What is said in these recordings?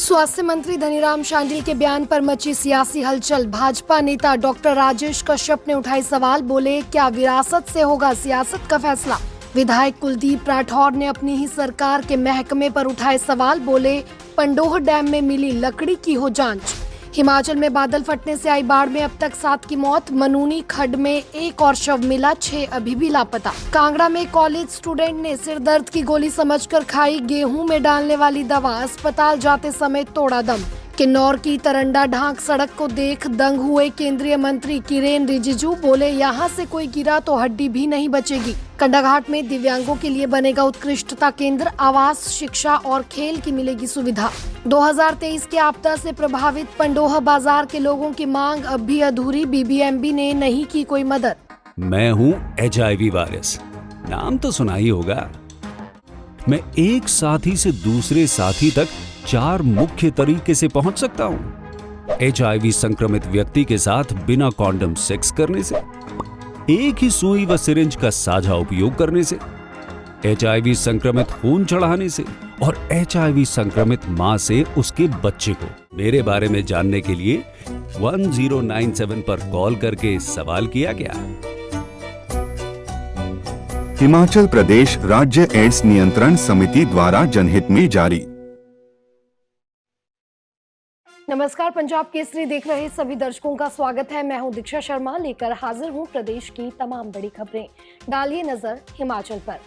स्वास्थ्य मंत्री धनीराम शांडिल के बयान पर मची सियासी हलचल। भाजपा नेता डॉक्टर राजेश कश्यप ने उठाए सवाल, बोले क्या विरासत से होगा सियासत का फैसला। विधायक कुलदीप राठौर ने अपनी ही सरकार के महकमे पर उठाए सवाल, बोले पंडोह डैम में मिली लकड़ी की हो जांच। हिमाचल में बादल फटने से आई बाढ़ में अब तक 7 की मौत। मनूनी खड्ड में एक और शव मिला, 6 अभी भी लापता। कांगड़ा में कॉलेज स्टूडेंट ने सिर दर्द की गोली समझकर खाई गेहूं में डालने वाली दवा, अस्पताल जाते समय तोड़ा दम। किन्नौर की तरंडा ढांक सड़क को देख दंग हुए केंद्रीय मंत्री किरेन रिजिजू, बोले यहाँ से कोई गिरा तो हड्डी भी नहीं बचेगी। कंडाघाट में दिव्यांगों के लिए बनेगा उत्कृष्टता केंद्र, आवास, शिक्षा और खेल की मिलेगी सुविधा। 2023 के आपदा से प्रभावित पंडोह बाजार के लोगों की मांग अब भी अधूरी, बीबीएमबी ने नहीं की कोई मदद। मैं हूँ HIV वायरस, नाम तो सुना ही होगा। मैं एक साथी से दूसरे साथी तक 4 मुख्य तरीके से पहुंच सकता हूं। HIV संक्रमित व्यक्ति के साथ बिना कॉन्डम सेक्स करने से, एक ही सुई व सिरिंज का साझा उपयोग करने से, HIV संक्रमित खून चढ़ाने से और HIV संक्रमित मां से उसके बच्चे को। मेरे बारे में जानने के लिए 1097 पर कॉल करके सवाल किया गया। हिमाचल प्रदेश राज्य एड्स नियंत्रण समिति द्वारा जनहित में जारी। नमस्कार, पंजाब केसरी देख रहे सभी दर्शकों का स्वागत है। मैं हूं दीक्षा शर्मा, लेकर हाजिर हूं प्रदेश की तमाम बड़ी खबरें। डालिए नजर हिमाचल पर।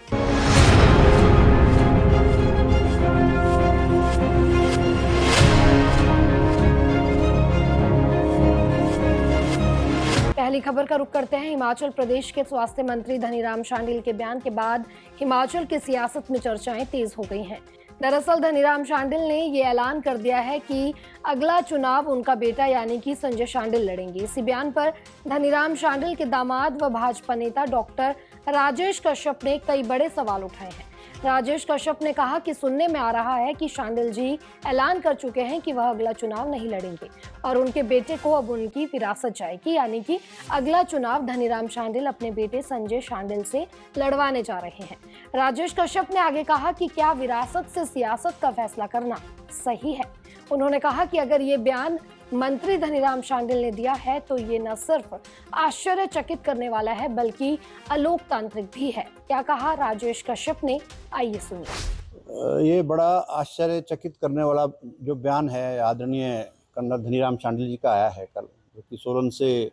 पहली खबर का रुख करते हैं। हिमाचल प्रदेश के स्वास्थ्य मंत्री धनीराम शांडिल के बयान के बाद हिमाचल की सियासत में चर्चाएं तेज हो गई हैं। दरअसल धनीराम शांडिल ने ये ऐलान कर दिया है कि अगला चुनाव उनका बेटा यानी कि संजय शांडिल लड़ेंगे। इसी बयान पर धनीराम शांडिल के दामाद व भाजपा नेता डॉक्टर राजेश कश्यप ने कई बड़े सवाल उठाए हैं। राजेश कश्यप ने कहा कि सुनने में आ रहा है कि शांडिल जी ऐलान कर चुके हैं कि वह अगला चुनाव नहीं लड़ेंगे और उनके बेटे को अब उनकी विरासत जाएगी, यानी कि अगला चुनाव धनीराम शांडिल अपने बेटे संजय शांडिल से लड़वाने जा रहे हैं। राजेश कश्यप ने आगे कहा कि क्या विरासत से सियासत का फैसला करना सही है। उन्होंने कहा कि अगर ये बयान मंत्री धनीराम शांडिल ने दिया है तो ये न सिर्फ आश्चर्यचकित करने वाला है बल्कि अलोकतांत्रिक भी है। क्या कहा राजेश कश्यप ने, आइए सुनिए। ये बड़ा आश्चर्यचकित करने वाला जो बयान है आदरणीय कर्नल धनीराम शांडिल जी का आया है कल, जो कि सोलन से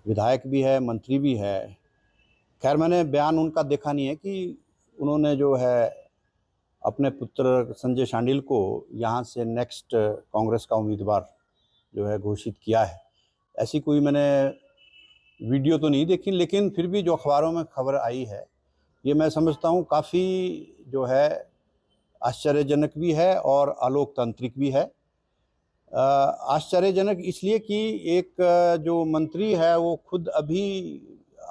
विधायक भी है, मंत्री भी है। खैर, मैंने बयान उनका देखा नहीं है कि उन्होंने जो है अपने पुत्र संजय शांडिल को यहाँ से नेक्स्ट कांग्रेस का उम्मीदवार जो है घोषित किया है। ऐसी कोई मैंने वीडियो तो नहीं देखी, लेकिन फिर भी जो अखबारों में खबर आई है ये मैं समझता हूँ काफ़ी जो है आश्चर्यजनक भी है और अलोकतांत्रिक भी है। आश्चर्यजनक इसलिए कि एक जो मंत्री है वो खुद अभी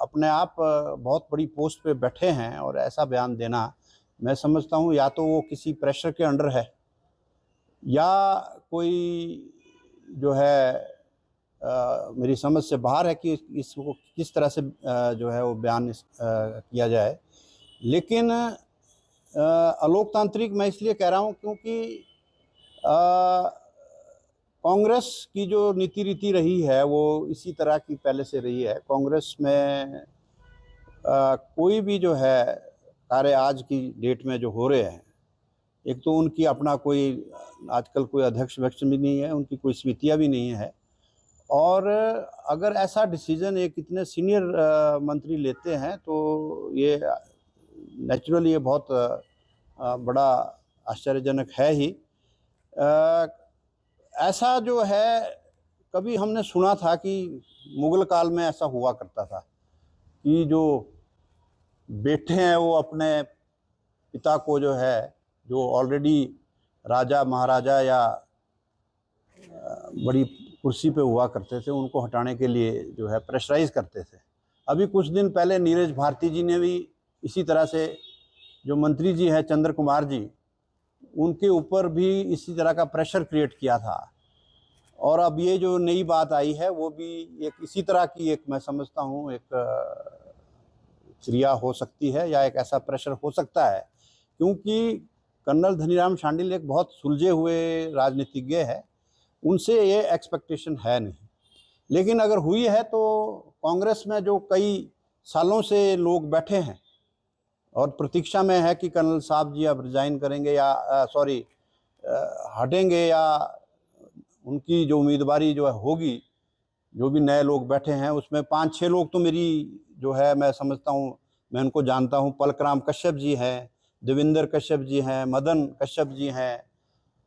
अपने आप बहुत बड़ी पोस्ट पे बैठे हैं और ऐसा बयान देना, मैं समझता हूँ या तो वो किसी प्रेशर के अंडर है या कोई जो है मेरी समझ से बाहर है कि इसको किस तरह से जो है वो बयान किया जाए। लेकिन अलोकतांत्रिक मैं इसलिए कह रहा हूँ क्योंकि कांग्रेस की जो नीति रीति रही है वो इसी तरह की पहले से रही है। कांग्रेस में कोई भी जो है कार्य आज की डेट में जो हो रहे हैं, एक तो उनकी अपना कोई आजकल कोई अध्यक्ष वक्ष भी नहीं है, उनकी कोई समितियाँ भी नहीं है। और अगर ऐसा डिसीजन एक इतने सीनियर मंत्री लेते हैं तो ये नेचुरली ये बहुत बड़ा आश्चर्यजनक है ही। ऐसा जो है कभी हमने सुना था कि मुगल काल में ऐसा हुआ करता था कि जो बेटे हैं वो अपने पिता को जो है, जो ऑलरेडी राजा महाराजा या बड़ी कुर्सी पे हुआ करते थे, उनको हटाने के लिए जो है प्रेशराइज करते थे। अभी कुछ दिन पहले नीरज भारती जी ने भी इसी तरह से, जो मंत्री जी हैं चंद्र कुमार जी, उनके ऊपर भी इसी तरह का प्रेशर क्रिएट किया था। और अब ये जो नई बात आई है वो भी एक इसी तरह की, एक मैं समझता हूँ एक क्रिया हो सकती है या एक ऐसा प्रेशर हो सकता है, क्योंकि कर्नल धनीराम शांडिल एक बहुत सुलझे हुए राजनीतिज्ञ है, उनसे ये एक्सपेक्टेशन है नहीं। लेकिन अगर हुई है तो कांग्रेस में जो कई सालों से लोग बैठे हैं और प्रतीक्षा में है कि कर्नल साहब जी अब रिजाइन करेंगे या हटेंगे, या उनकी जो उम्मीदवारी जो है होगी, जो भी नए लोग बैठे हैं उसमें 5-6 लोग तो मेरी जो है मैं समझता हूँ, मैं उनको जानता हूँ। पलकराम कश्यप जी हैं, देवेंद्र कश्यप जी हैं, मदन कश्यप जी हैं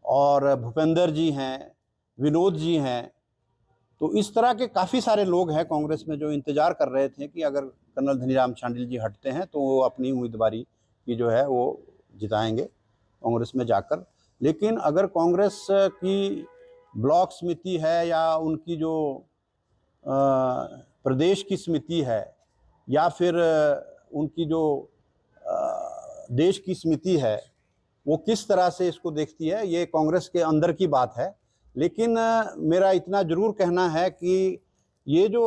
और भूपेंद्र जी हैं, विनोद जी हैं। तो इस तरह के काफ़ी सारे लोग हैं कांग्रेस में जो इंतज़ार कर रहे थे कि अगर कर्नल धनीराम शांडिल जी हटते हैं तो वो अपनी उम्मीदवारी की जो है वो जिताएंगे कांग्रेस में जाकर। लेकिन अगर कांग्रेस की ब्लॉक समिति है या उनकी जो प्रदेश की समिति है या फिर उनकी जो देश की समिति है, वो किस तरह से इसको देखती है, ये कांग्रेस के अंदर की बात है। लेकिन मेरा इतना ज़रूर कहना है कि ये जो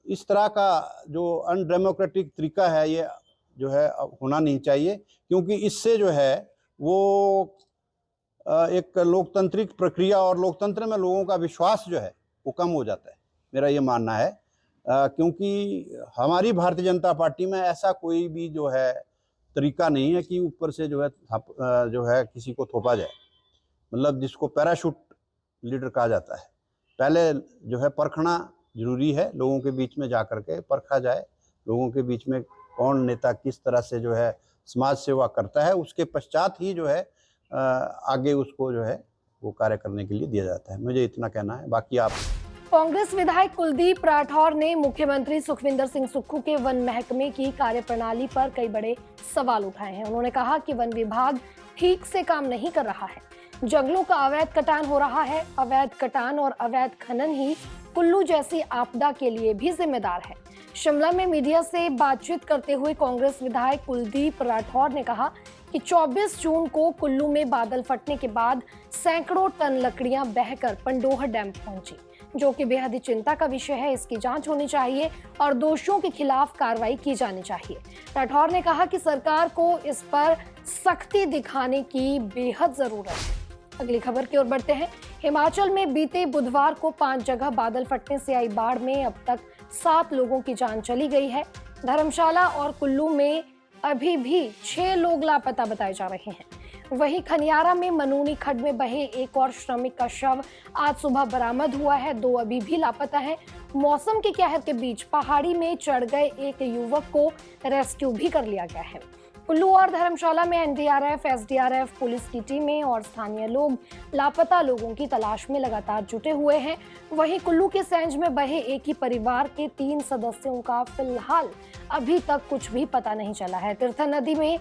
इस तरह का जो अनडेमोक्रेटिक तरीका है, ये जो है होना नहीं चाहिए, क्योंकि इससे जो है वो एक लोकतांत्रिक प्रक्रिया और लोकतंत्र में लोगों का विश्वास जो है वो कम हो जाता है, मेरा ये मानना है। क्योंकि हमारी भारतीय जनता पार्टी में ऐसा कोई भी जो है तरीका नहीं है कि ऊपर से जो है किसी को थोपा जाए, मतलब जिसको पैराशूट लीडर कहा जाता है। पहले जो है परखना जरूरी है, लोगों के बीच में जा कर के परखा जाए, लोगों के बीच में कौन नेता किस तरह से जो है समाज सेवा करता है, उसके पश्चात ही जो है आगे उसको जो है वो कार्य करने के लिए दिया जाता है। मुझे इतना कहना है, बाकी आप। कांग्रेस विधायक कुलदीप राठौर ने मुख्यमंत्री सुखविंदर सिंह सुक्खू के वन महकमे की कार्यप्रणाली पर कई बड़े सवाल उठाए हैं। उन्होंने कहा कि वन विभाग ठीक से काम नहीं कर रहा है, जंगलों का अवैध कटान हो रहा है। अवैध कटान और अवैध खनन ही कुल्लू जैसी आपदा के लिए भी जिम्मेदार है। शिमला में मीडिया से बातचीत करते हुए कांग्रेस विधायक कुलदीप राठौर ने कहा कि 24 जून को कुल्लू में बादल फटने के बाद सैकड़ों टन लकड़ियां बहकर पंडोह डैम पहुंची, जो कि बेहद ही चिंता का विषय है। इसकी जांच होनी चाहिए और दोषियों के खिलाफ कार्रवाई की जानी चाहिए। राठौर ने कहा कि सरकार को इस पर सख्ती दिखाने की बेहद जरूरत है। अगली खबर की ओर बढ़ते हैं। हिमाचल में बीते बुधवार को 5 जगह बादल फटने से आई बाढ़ में अब तक 7 लोगों की जान चली गई है। धर्मशाला और कुल्लू में अभी भी 6 लोग लापता बताए जा रहे हैं। वहीं खनियारा में मनूनी खड्ड में बहे एक और श्रमिक का शव आज सुबह बरामद हुआ है। 2 अभी भी लापता हैं। मौसम के कहर के बीच पहाड़ी में चढ़ गए एक युवक को रेस्क्यू भी कर लिया गया है। कुल्लू और धर्मशाला में एनडीआरएफ, एसडीआरएफ, पुलिस की टीमें और स्थानीय लोग लापता लोगों की तलाश में लगातार जुटे हुए हैं। वहीं कुल्लू के सेंज में बहे एक ही परिवार के 3 सदस्यों का फिलहाल अभी तक कुछ भी पता नहीं चला है। तीर्थन नदी में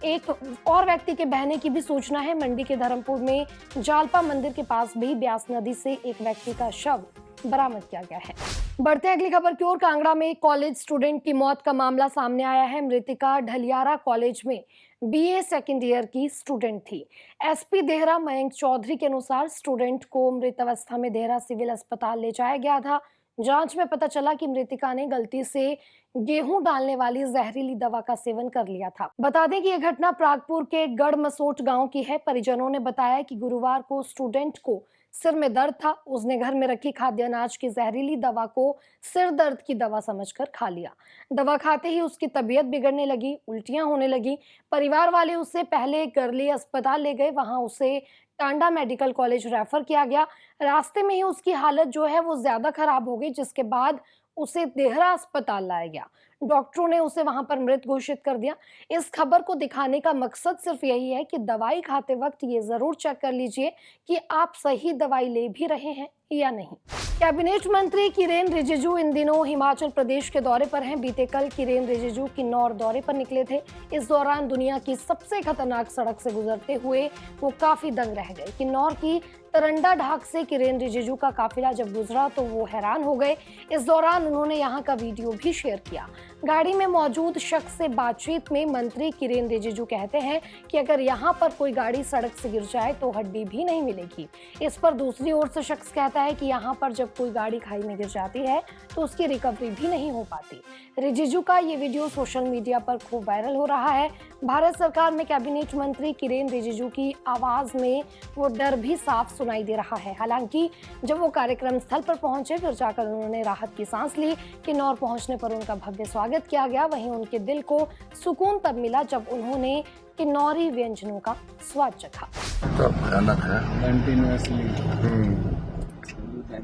एक और व्यक्ति के बहने की भी सूचना है। मंडी के धर्मपुर में जालपा मंदिर के पास भी ब्यास नदी से एक व्यक्ति का शव बरामद किया गया है। बढ़ते हैं अगली खबर की ओर। कांगड़ा में एक कॉलेज स्टूडेंट की मौत का मामला सामने आया है। मृतिका ढलियारा कॉलेज में बीए सेकेंड ईयर की स्टूडेंट थी। एसपी देहरा मयंक चौधरी के अनुसार स्टूडेंट को मृत अवस्था में देहरा सिविल अस्पताल ले जाया गया था। जांच में पता चला कि मृतिका ने गलती से गेहूं डालने वाली जहरीली दवा का सेवन कर लिया था। बता दें कि यह घटना प्रागपुर के गढ़मसोट गांव की है। परिजनों ने बताया कि गुरुवार को स्टूडेंट को सिर में दर्द था। उसने घर में रखी खाद्य अनाज की जहरीली दवा को सिर दर्द की दवा समझकर खा लिया। दवा खाते ही उसकी तबीयत बिगड़ने लगी, उल्टियां होने लगी। परिवार वाले उसे पहले गरली अस्पताल ले गए, वहां उसे टांडा मेडिकल कॉलेज रेफर किया गया। रास्ते में ही उसकी हालत जो है वो ज्यादा खराब हो गई, जिसके बाद उसे देहरा अस्पताल लाया गया। डॉक्टरों ने उसे वहां पर मृत घोषित कर दिया। इस खबर को दिखाने का मकसद सिर्फ यही है कि दवाई खाते वक्त ये जरूर चेक कर लीजिए कि आप सही दवाई ले भी रहे हैं या नहीं। कैबिनेट मंत्री किरेन रिजिजू इन दिनों हिमाचल प्रदेश के दौरे पर हैं। बीते कल किरेन रिजिजू किन्नौर दौरे पर निकले थे। इस दौरान दुनिया की सबसे खतरनाक सड़क से गुजरते हुए वो काफी दंग रह गए। किन्नौर की तरंडा ढाक से किरेन रिजिजू का काफिला जब गुजरा तो वो हैरान हो गए। इस दौरान उन्होंने यहाँ का वीडियो भी शेयर किया। गाड़ी में मौजूद शख्स से बातचीत में मंत्री किरेन रिजिजू कहते हैं कि अगर यहाँ पर कोई गाड़ी सड़क से गिर जाए तो हड्डी भी नहीं मिलेगी। इस पर दूसरी ओर से शख्स कहता है कि यहाँ पर जब कोई गाड़ी खाई में गिर जाती है तो उसकी रिकवरी भी नहीं हो पाती। रिजिजू का ये वीडियो सोशल मीडिया पर खूब वायरल हो रहा है। भारत सरकार में कैबिनेट मंत्री किरेन रिजिजू की आवाज में वो डर भी साफ सुनाई दे रहा है। हालांकि जब वो कार्यक्रम स्थल पर पहुंचे फिर जाकर उन्होंने राहत की सांस ली। किन्नौर पहुंचने पर उनका भव्य स्वागत किया गया। वहीं उनके दिल को सुकून तब मिला जब उन्होंने किन्नौरी व्यंजनों का स्वाद चखा। भयानक है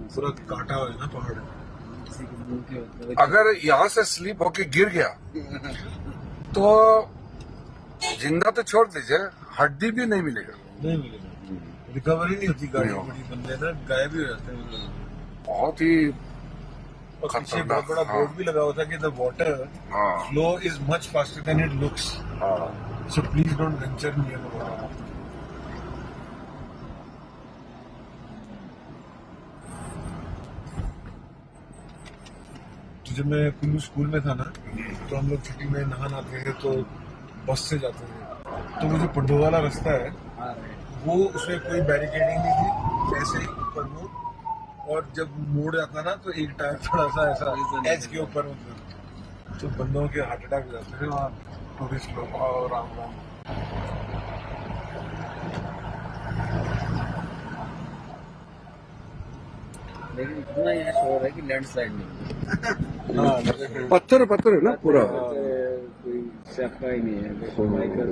पूरा काटा हुआ है ना पहाड़। अगर यहाँ से स्लिप होके गिर गया तो जिंदा तो छोड़ दीजिए, हड्डी भी नहीं मिलेगा। नहीं मिलेगा, रिकवरी नहीं होती गाड़ी बड़ी बंदे ना गायब ही हो जाते हैं। बहुत ही और पीछे बहुत बड़ा बोर्ड भी लगा हुआ था कि the water flow is much faster than it looks, so please don't venture near the water. तो जब मैं कुल्लू स्कूल में था ना, तो हम लोग छुट्टी में नहान आते थे तो बस से जाते थे। तो वो जो पंडो वाला रास्ता है वो उसमें कोई बैरिकेडिंग नहीं थी, ऐसे ही ऊपर वो, और जब मोड़ आता ना तो एक टायर थोड़ा सा ऐसा एज के ऊपर होता, तो बंदों के हार्ट अटैक हो जाते थे वहाँ टूरिस्ट लोग। और राम राम लेकिन इतना यहाँ शोर है कि लैंडस्लाइड नहीं पत्थर है ना पूरा। कोई सफाई नहीं है, सफाई कर।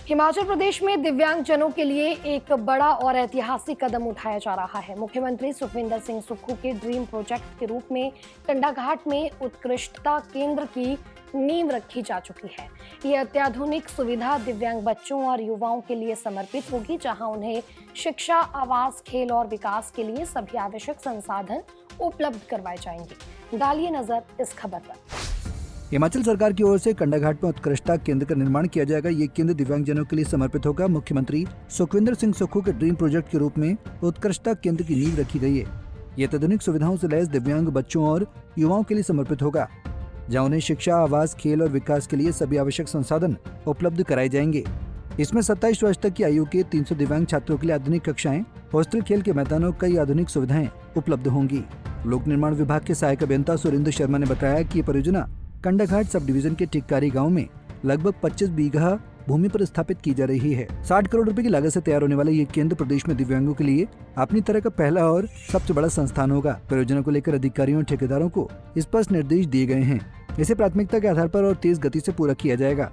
हिमाचल प्रदेश में दिव्यांगजनों के लिए एक बड़ा और ऐतिहासिक कदम उठाया जा रहा है। मुख्यमंत्री सुखविंदर सिंह सुक्खू के ड्रीम प्रोजेक्ट के रूप में कंडाघाट में उत्कृष्टता केंद्र की नींव रखी जा चुकी है। ये अत्याधुनिक सुविधा दिव्यांग बच्चों और युवाओं के लिए समर्पित होगी, जहां उन्हें शिक्षा, आवास, खेल और विकास के लिए सभी आवश्यक संसाधन उपलब्ध करवाए जाएंगे। डालिए नजर इस खबर पर। हिमाचल सरकार की ओर से कंडाघाट में उत्कृष्टता केंद्र का निर्माण किया जाएगा। ये केंद्र दिव्यांगजनों के लिए समर्पित होगा। मुख्यमंत्री सुखविंदर सिंह सुक्खू के ड्रीम प्रोजेक्ट के रूप में उत्कृष्टता केंद्र की नींव रखी गई है। ये अत्याधुनिक सुविधाओं से लैस दिव्यांग बच्चों और युवाओं के लिए समर्पित होगा, जहां उन्हें शिक्षा, आवास, खेल और विकास के लिए सभी आवश्यक संसाधन उपलब्ध कराए जाएंगे। इसमें 27 वर्ष तक की आयु के 300 दिव्यांग छात्रों के लिए आधुनिक कक्षाएं, हॉस्टल, खेल के मैदानों, कई आधुनिक सुविधाएं उपलब्ध होंगी। लोक निर्माण विभाग के सहायक अभियंता सुरेंद्र शर्मा ने बताया कि ये परियोजना कंडाघाट सब डिवीजन के टिक्कारी गाँव में लगभग 25 बीघा भूमि पर स्थापित की जा रही है। 60 करोड़ रुपए की लागत से तैयार होने वाला ये केंद्र प्रदेश में दिव्यांगों के लिए अपनी तरह का पहला और सबसे बड़ा संस्थान होगा। परियोजना को लेकर अधिकारियों और ठेकेदारों को स्पष्ट निर्देश दिए गए हैं। इसे प्राथमिकता के आधार पर और तेज गति से पूरा किया जाएगा।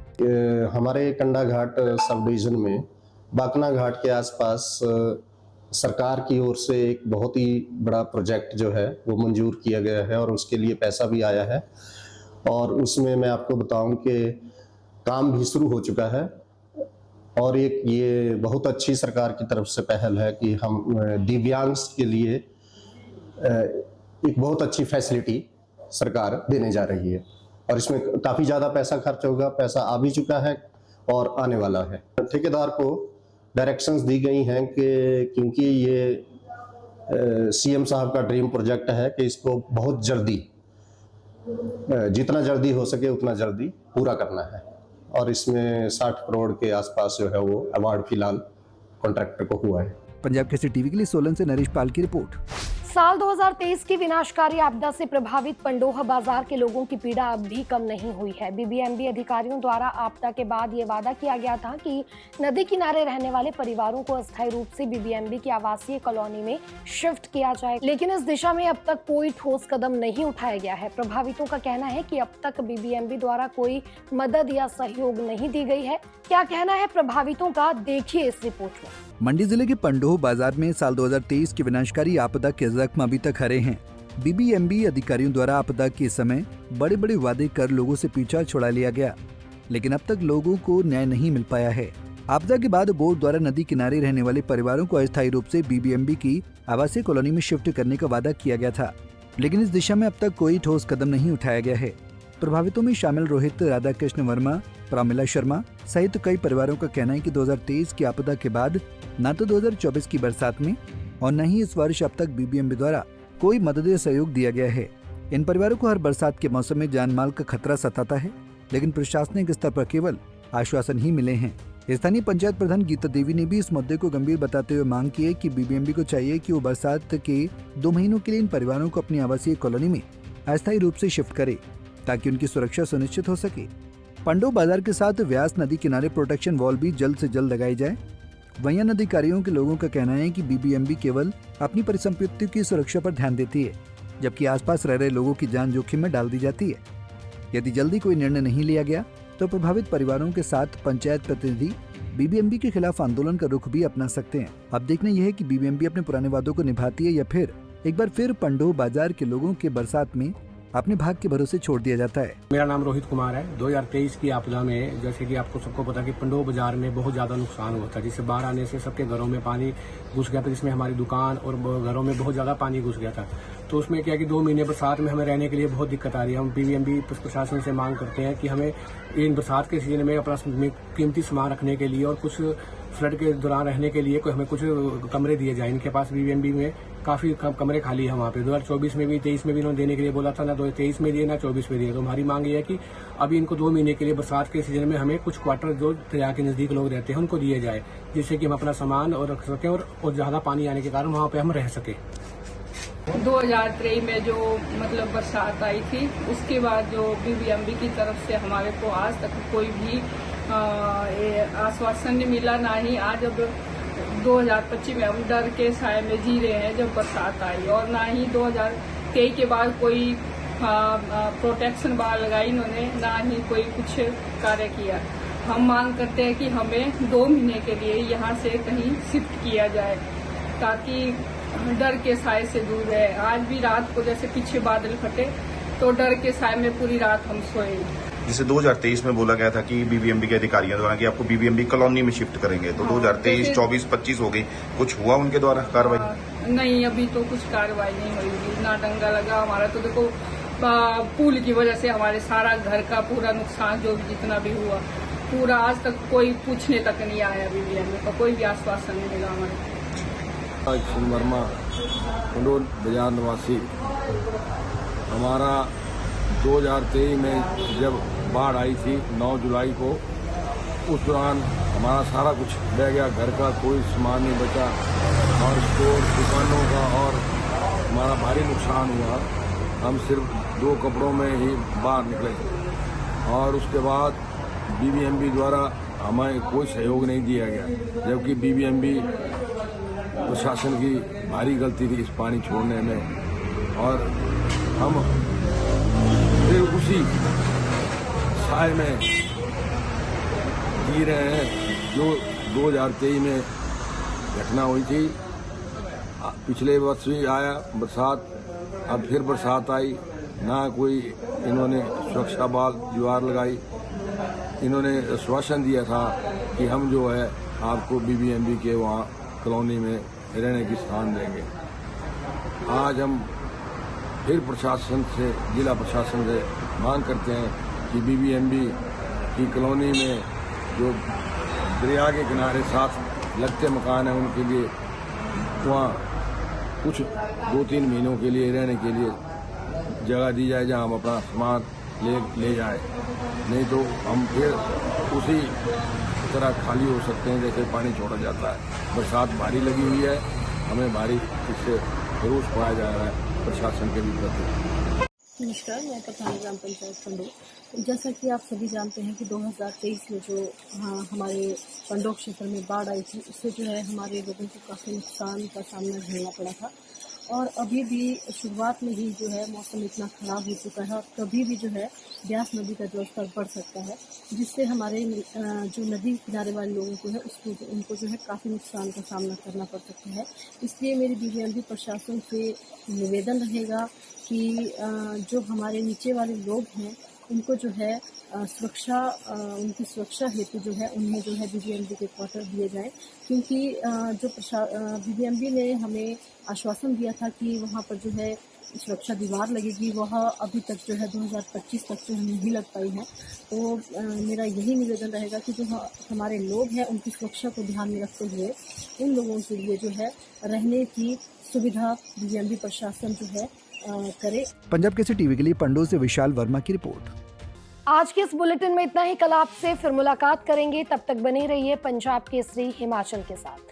हमारे कंडाघाट सब डिवीजन में बाकना घाट के आसपास सरकार की ओर से एक बहुत ही बड़ा प्रोजेक्ट जो है वो मंजूर किया गया है और उसके लिए पैसा भी आया है। और उसमें मैं आपको बताऊं कि काम भी शुरू हो चुका है। और एक ये बहुत अच्छी सरकार की तरफ से पहल है कि हम दिव्यांग के लिए एक बहुत अच्छी फैसिलिटी सरकार देने जा रही है और इसमें काफ़ी ज़्यादा पैसा खर्च होगा। पैसा आ भी चुका है और आने वाला है। ठेकेदार को डायरेक्शंस दी गई हैं कि क्योंकि ये सीएम साहब का ड्रीम प्रोजेक्ट है कि इसको बहुत जल्दी, जितना जल्दी हो सके उतना जल्दी पूरा करना है। और इसमें 60 करोड़ के आसपास जो है वो अवार्ड फिलहाल कॉन्ट्रैक्टर को हुआ है। पंजाब केसरी टीवी के लिए सोलन से नरेश पाल की रिपोर्ट। साल 2023 की विनाशकारी आपदा से प्रभावित पंडोह बाजार के लोगों की पीड़ा अब भी कम नहीं हुई है। बीबीएमबी अधिकारियों द्वारा आपदा के बाद ये वादा किया गया था कि नदी किनारे रहने वाले परिवारों को अस्थायी रूप से बीबीएमबी की आवासीय कॉलोनी में शिफ्ट किया जाए, लेकिन इस दिशा में अब तक कोई ठोस कदम नहीं उठाया गया है। प्रभावितों का कहना है कि अब तक बीबीएमबी द्वारा कोई मदद या सहयोग नहीं दी गई है। क्या कहना है प्रभावितों का, देखिए इस रिपोर्ट में। मंडी जिले के पंडोह बाजार में साल 2023 की विनाशकारी आपदा के जख्म अभी तक हरे हैं। बीबीएमबी अधिकारियों द्वारा आपदा के समय बड़े बड़े वादे कर लोगों से पीछा छुड़ा लिया गया, लेकिन अब तक लोगों को न्याय नहीं मिल पाया है। आपदा के बाद बोर्ड द्वारा नदी किनारे रहने वाले परिवारों को अस्थायी रूप से बीबीएमबी की आवासीय कॉलोनी में शिफ्ट करने का वादा किया गया था, लेकिन इस दिशा में अब तक कोई ठोस कदम नहीं उठाया गया है। प्रभावितों में शामिल रोहित, राधा कृष्ण वर्मा, प्रमिला शर्मा सहित कई परिवारों का कहना है कि 2023 की आपदा के बाद न तो 2024 की बरसात में और न ही इस वर्ष अब तक बीबीएमबी द्वारा कोई मदद या सहयोग दिया गया है। इन परिवारों को हर बरसात के मौसम में जान माल का खतरा सताता है, लेकिन प्रशासनिक स्तर पर केवल आश्वासन ही मिले हैं। स्थानीय पंचायत प्रधान गीता देवी ने भी इस मुद्दे को गंभीर बताते हुए मांग की है कि बीबीएमबी को चाहिए कि वो बरसात के 2 महीनों के लिए इन परिवारों को अपनी आवासीय कॉलोनी में अस्थायी रूप से शिफ्ट करे, ताकि उनकी सुरक्षा सुनिश्चित हो सके। पंडो बाजार के साथ व्यास नदी किनारे प्रोटेक्शन वॉल भी जल्द से जल्द लगाई जाए। वहीं अधिकारियों के लोगों का कहना है कि बीबीएमबी केवल अपनी परिसंपत्तियों की सुरक्षा पर ध्यान देती है, जबकि आसपास रह रहे लोगों की जान जोखिम में डाल दी जाती है। यदि जल्दी कोई निर्णय नहीं लिया गया तो प्रभावित परिवारों के साथ पंचायत प्रतिनिधि बीबीएमबी के खिलाफ आंदोलन का रुख भी अपना सकते हैं। अब देखना यह है कि बीबीएमबी अपने पुराने वादों को निभाती है या फिर एक बार फिर पंडो बाजार के लोगों के बरसात में अपने भाग के भरोसे छोड़ दिया जाता है। मेरा नाम रोहित कुमार है। 2023 की आपदा में जैसे कि आपको सबको पता कि पंडो बाजार में बहुत ज्यादा नुकसान हुआ था, जिससे बाढ़ आने से सबके घरों में पानी घुस गया था, जिसमें हमारी दुकान और घरों में बहुत ज्यादा पानी घुस गया था। तो उसमें क्या कि 2 महीने बरसात में हमें रहने के लिए बहुत दिक्कत आ रही है। हम बीबीएमबी प्रशासन से मांग करते हैं कि हमें इन बरसात के सीजन में अपना कीमती सामान रखने के लिए और कुछ फ्लड के दौरान रहने के लिए हमें कुछ कमरे दिए जाए। इनके पास बीबीएमबी में काफी कमरे खाली है वहाँ पे। 2024 में भी 23 में भी इन्होंने देने के लिए बोला था, ना 2023 में दिए ना 24 में दिए। तो हमारी मांग ये है कि अभी इनको 2 महीने के लिए बरसात के सीजन में हमें कुछ क्वार्टर जो दरिया के नजदीक लोग रहते हैं उनको दिए जाए, जिससे कि हम अपना सामान और रख सकें और ज्यादा पानी आने के कारण वहाँ पे हम रह सके। 2023 में जो मतलब बरसात आई थी, उसके बाद जो बीबीएमबी की तरफ से हमारे को आज तक कोई भी आश्वासन नहीं मिला, ना ही आज अब 2025 में हम डर के साए में जी रहे हैं जब बरसात आई, और ना ही 2023 के बाद कोई प्रोटेक्शन बार लगाई इन्होंने, ना ही कोई कुछ कार्य किया। हम मांग करते हैं कि हमें 2 महीने के लिए यहाँ से कहीं शिफ्ट किया जाए ताकि डर के साए से दूर रहे। आज भी रात को जैसे पीछे बादल फटे तो डर के साए में पूरी रात हम सोए। जिसे 2023 में बोला गया था कि बीबीएमबी के अधिकारियों द्वारा कि आपको बीबीएमबी कॉलोनी में शिफ्ट करेंगे, तो 2023, 24, 25 हो गई, कुछ हुआ उनके द्वारा कार्रवाई? नहीं, अभी तो कुछ कार्रवाई नहीं हुई, ना डंगा लगा। हमारा तो देखो पुल की वजह से हमारे सारा घर का पूरा नुकसान जो जितना भी हुआ पूरा, आज तक कोई पूछने तक नहीं आया बीबीएमबी का, कोई भी आश्वासन नहीं मिला हमारे। वर्मा पंडो बाजार निवासी। हमारा 2023 में जब बाढ़ आई थी 9 जुलाई को, उस दौरान हमारा सारा कुछ बह गया, घर का कोई सामान नहीं बचा और स्टोर दुकानों का, और हमारा भारी नुकसान हुआ। हम सिर्फ 2 कपड़ों में ही बाहर निकले थे और उसके बाद बीबीएमबी द्वारा हमें कोई सहयोग नहीं दिया गया, जबकि बीबीएमबी प्रशासन की भारी गलती थी इस पानी छोड़ने में। और हम फिर उसी साए में जी रहे हैं जो 2023 में घटना हुई थी। पिछले वर्ष भी आया बरसात, अब फिर बरसात आई, ना कोई इन्होंने सुरक्षा बाल दीवार लगाई। इन्होंने आश्वासन दिया था कि हम जो है आपको बीबीएमबी के वहाँ कॉलोनी में रहने की स्थान देंगे। आज हम फिर प्रशासन से, जिला प्रशासन से मांग करते हैं कि बीबीएमबी की कॉलोनी में जो दरिया के किनारे साथ लगते मकान हैं उनके लिए वहाँ कुछ 2-3 महीनों के लिए रहने के लिए जगह दी जाए जहाँ हम अपना सामान ले जाए, नहीं तो हम फिर उसी तरह खाली हो सकते हैं जैसे पानी छोड़ा जाता है। बरसात भारी लगी हुई है, हमें भारी इससे खरूश पाया जा रहा है प्रशासन के भी प्रति। नमस्कार, मैं प्रधान ग्राम पंचायत पंडो। जैसा कि आप सभी जानते हैं कि 2023 में जो हमारे पंडो क्षेत्र में बाढ़ आई थी, उससे जो है हमारे लोगों को काफ़ी नुकसान का सामना झेलना पड़ा था। और अभी भी शुरुआत में ही जो है मौसम इतना ख़राब हो चुका है और कभी भी जो है ब्यास नदी का जलस्तर बढ़ सकता है, जिससे हमारे जो नदी किनारे वाले लोगों को है उनको जो है काफ़ी नुकसान का सामना करना पड़ सकता है। इसलिए मेरी बीबीएमबी प्रशासन से निवेदन रहेगा कि जो हमारे नीचे वाले लोग हैं उनको जो है उनकी सुरक्षा हेतु जो है उन्हें जो है बीबीएमबी के क्वार्टर दिए जाएं, क्योंकि जो बीबीएमबी ने हमें आश्वासन दिया था कि वहाँ पर जो है सुरक्षा दीवार लगेगी, वह अभी तक जो है 2025 तक जो नहीं लग पाई है। तो मेरा यही निवेदन रहेगा कि जो हमारे लोग हैं उनकी सुरक्षा को ध्यान में रखते हुए उन लोगों के लिए जो है रहने की सुविधा बीबीएमबी प्रशासन जो है करे। पंजाब केसरी टीवी के लिए पंडो से विशाल वर्मा की रिपोर्ट। आज के इस बुलेटिन में इतना ही। कल आपसे फिर मुलाकात करेंगे, तब तक बने रहिए पंजाब केसरी हिमाचल के साथ।